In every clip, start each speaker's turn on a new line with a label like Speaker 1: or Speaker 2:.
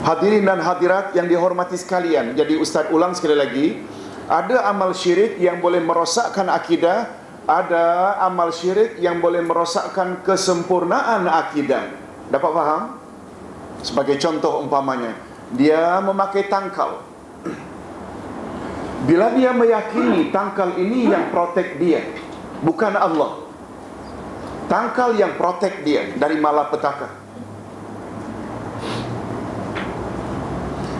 Speaker 1: Hadirin dan hadirat yang dihormati sekalian, jadi Ustaz ulang sekali lagi, ada amal syirik yang boleh merosakkan akidah, ada amal syirik yang boleh merosakkan kesempurnaan akidah. Dapat faham? Sebagai contoh umpamanya, dia memakai tangkal. Bila dia meyakini tangkal ini yang protect dia, bukan Allah. Tangkal yang protect dia dari malapetaka.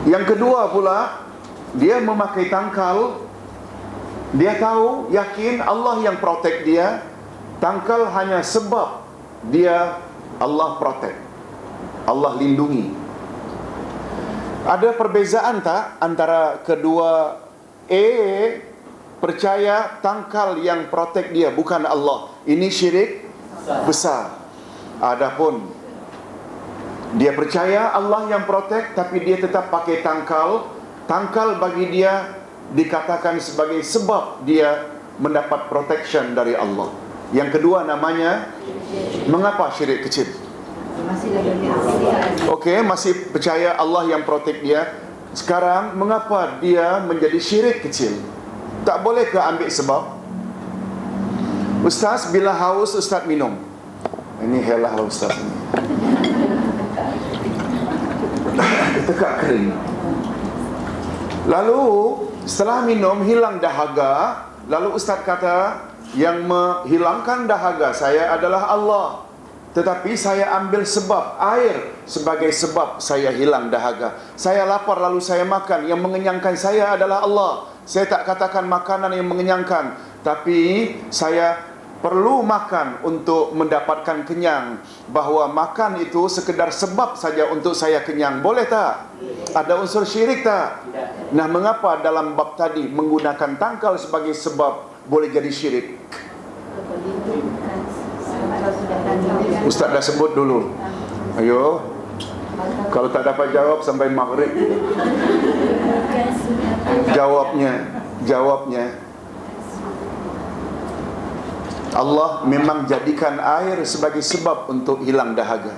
Speaker 1: Yang kedua pula, dia memakai tangkal, dia tahu, yakin Allah yang protect dia. Tangkal hanya sebab dia Allah protect, Allah lindungi. Ada perbezaan tak antara kedua? Percaya tangkal yang protect dia bukan Allah, ini syirik besar. Adapun dia percaya Allah yang protect, tapi dia tetap pakai tangkal. Tangkal bagi dia dikatakan sebagai sebab dia mendapat protection dari Allah. Yang kedua namanya, mengapa syirik kecil? Okey, masih percaya Allah yang protect dia. Sekarang, mengapa dia menjadi syirik kecil? Tak boleh ke ambil sebab? Ustaz, bila haus Ustaz minum. Ini helah lah Ustaz ni. Tekak kering. Lalu setelah minum hilang dahaga, lalu Ustaz kata yang menghilangkan dahaga saya adalah Allah, tetapi saya ambil sebab air sebagai sebab saya hilang dahaga. Saya lapar lalu saya makan, yang mengenyangkan saya adalah Allah. Saya tak katakan makanan yang mengenyangkan, tapi saya perlu makan untuk mendapatkan kenyang. Bahawa makan itu sekedar sebab saja untuk saya kenyang. Boleh tak? Ada unsur syirik tak? Nah, mengapa dalam bab tadi menggunakan tangkal sebagai sebab boleh jadi syirik? Ustaz dah sebut dulu. Ayo, kalau tak dapat jawab sampai maghrib. Jawabnya Allah memang jadikan air sebagai sebab untuk hilang dahaga.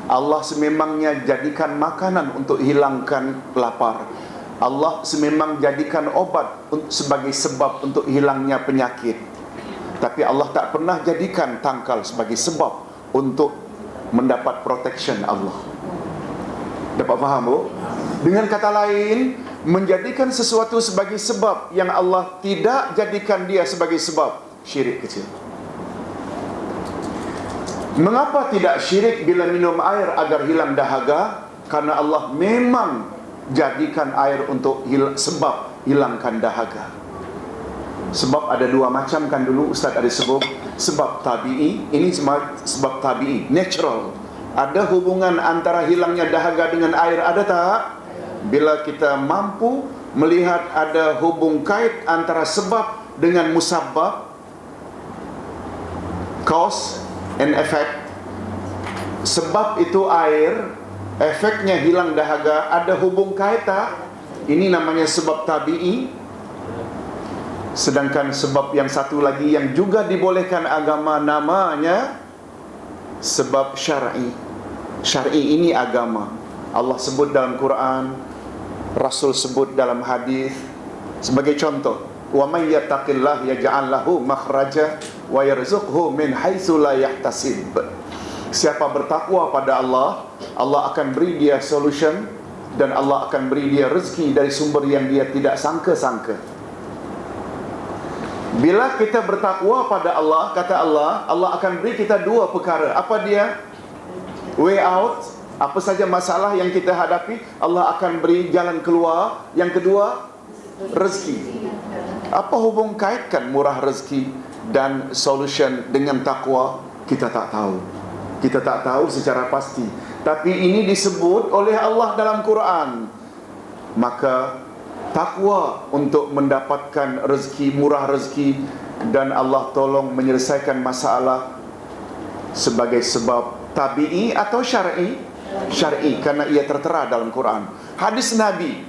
Speaker 1: Allah sememangnya jadikan makanan untuk hilangkan lapar. Allah sememang jadikan obat sebagai sebab untuk hilangnya penyakit. Tapi Allah tak pernah jadikan tangkal sebagai sebab untuk mendapat protection Allah. Dapat faham, Bu? Dengan kata lain, menjadikan sesuatu sebagai sebab yang Allah tidak jadikan dia sebagai sebab, syirik kecil. Mengapa tidak syirik bila minum air agar hilang dahaga? Karena Allah memang jadikan air untuk sebab hilangkan dahaga. Sebab ada dua macam kan, dulu Ustaz ada sebut. Sebab tabi'i, ini sebab tabi'i, natural. Ada hubungan antara hilangnya dahaga dengan air, ada tak? Bila kita mampu melihat ada hubung kait antara sebab dengan musabbab, cause and effect. Sebab itu air, efeknya hilang dahaga, ada hubung kait tak? Ini namanya sebab tabi'i. Sedangkan sebab yang satu lagi yang juga dibolehkan agama namanya sebab syar'i. Syar'i ini agama. Allah sebut dalam Quran, Rasul sebut dalam hadis. Sebagai contoh, wa may yattaqillah yaj'al lahu makhraja wa yarzuqhu min haitsu la yahtasib. Siapa bertakwa pada Allah, Allah akan beri dia solution dan Allah akan beri dia rezeki dari sumber yang dia tidak sangka-sangka. Bila kita bertakwa pada Allah, kata Allah, Allah akan beri kita dua perkara. Apa dia? Way out. Apa saja masalah yang kita hadapi, Allah akan beri jalan keluar. Yang kedua, rezeki. Apa hubung kaitkan murah rezeki dan solution dengan takwa? Kita tak tahu. Kita tak tahu secara pasti. Tapi ini disebut oleh Allah dalam Quran. Maka takwa untuk mendapatkan rezeki, murah rezeki, dan Allah tolong menyelesaikan masalah sebagai sebab tabi'i atau syar'i? Syar'i, karena ia tertera dalam Quran. Hadis Nabi,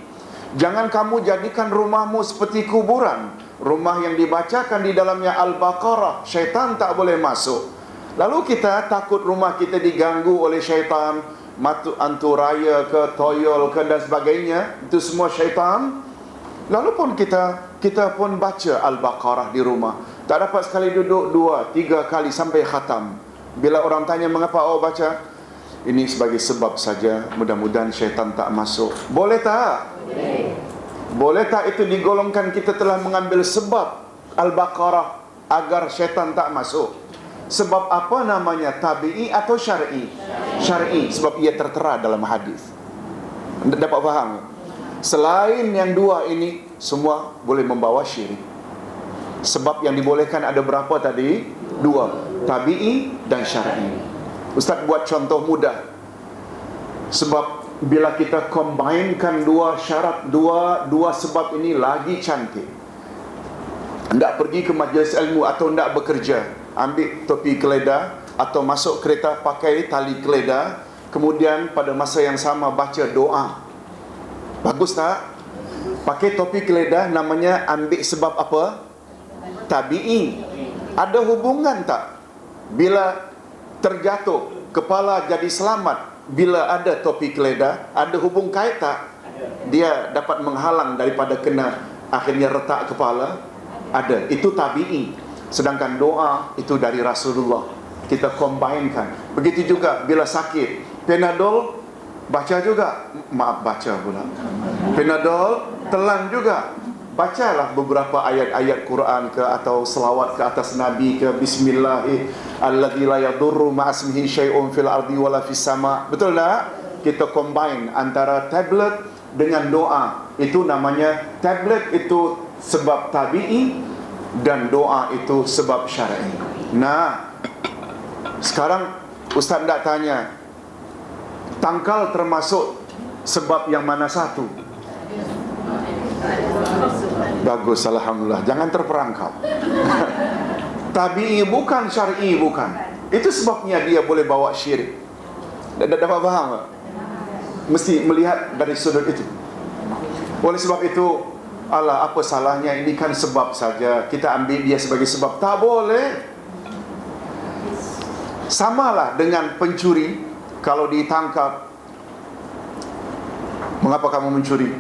Speaker 1: jangan kamu jadikan rumahmu seperti kuburan. Rumah yang dibacakan di dalamnya Al-Baqarah, syaitan tak boleh masuk. Lalu kita takut rumah kita diganggu oleh syaitan, matu anturaya ke, toyol ke dan sebagainya, itu semua syaitan. Lalu pun kita pun baca Al-Baqarah di rumah. Tak dapat sekali duduk 2, 3 kali sampai khatam. Bila orang tanya mengapa awak baca, ini sebagai sebab saja, mudah-mudahan syaitan tak masuk. Boleh tak? Boleh tak itu digolongkan kita telah mengambil sebab Al-Baqarah agar syaitan tak masuk? Sebab apa namanya? Tabi'i atau syar'i? Syar'i, sebab ia tertera dalam hadis. Dapat faham? Selain yang dua ini, semua boleh membawa syirik. Sebab yang dibolehkan ada berapa tadi? 2, tabi'i dan syar'i. Ustaz buat contoh mudah. Sebab bila kita combinekan dua syarat, dua sebab ini lagi cantik. Hendak pergi ke majlis ilmu atau hendak bekerja, ambil topi keledah atau masuk kereta pakai tali keledah, kemudian pada masa yang sama baca doa. Bagus tak? Pakai topi keledah namanya ambil sebab apa? Tabi'i. Ada hubungan tak? Bila terjatuh, kepala jadi selamat, bila ada topi keledah, ada hubung kait tak? Dia dapat menghalang daripada kena akhirnya retak kepala. Ada, itu tabi'i. Sedangkan doa itu dari Rasulullah. Kita combinekan. Begitu juga bila sakit, Panadol baca juga. Maaf, baca pula. Panadol telan juga. Bacalah beberapa ayat-ayat Quran ke, atau selawat ke atas Nabi ke, Bismillahi alladzi la yadurru ma'asmihi syai'un fil ardi wala fis sama. Betul tak? Kita combine antara tablet dengan doa. Itu namanya tablet itu sebab tabi'i dan doa itu sebab syar'i. Nah, sekarang Ustaz nak tanya, tangkal termasuk sebab yang mana satu? Bagus, alhamdulillah. Jangan terperangkap. Tabi'i bukan, syar'i bukan. Itu sebabnya dia boleh bawa syirik. Dapat faham tak? Mesti melihat dari sudut itu. Oleh sebab itu, alah, apa salahnya, ini kan sebab saja, kita ambil dia sebagai sebab. Tak boleh. Samalah dengan pencuri. Kalau ditangkap, mengapa kamu mencuri?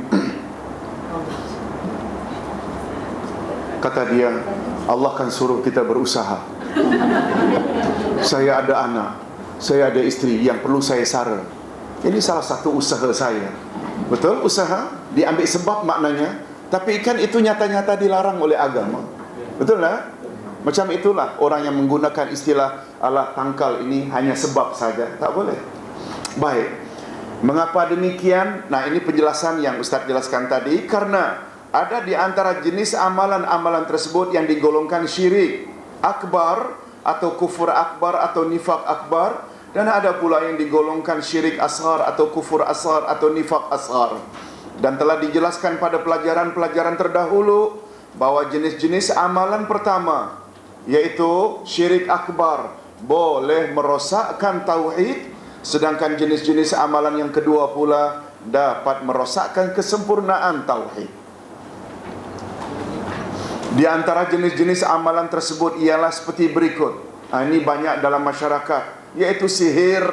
Speaker 1: Kata dia, Allah kan suruh kita berusaha. Saya ada anak, saya ada isteri yang perlu saya sara. Ini salah satu usaha saya. Betul? Usaha diambil sebab maknanya, tapi kan itu nyata-nyata dilarang oleh agama. Betul tak? Macam itulah orang yang menggunakan istilah alat tangkal ini hanya sebab saja. Tak boleh. Baik. Mengapa demikian? Nah, ini penjelasan yang Ustaz jelaskan tadi. Karena ada di antara jenis amalan-amalan tersebut yang digolongkan syirik akbar atau kufur akbar atau nifak akbar, dan ada pula yang digolongkan syirik asghar atau kufur asghar atau nifak asghar. Dan telah dijelaskan pada pelajaran-pelajaran terdahulu bahwa jenis-jenis amalan pertama, yaitu syirik akbar, boleh merosakkan tauhid, sedangkan jenis-jenis amalan yang kedua pula dapat merosakkan kesempurnaan tauhid. Di antara jenis-jenis amalan tersebut ialah seperti berikut. Ini banyak dalam masyarakat, yaitu sihir.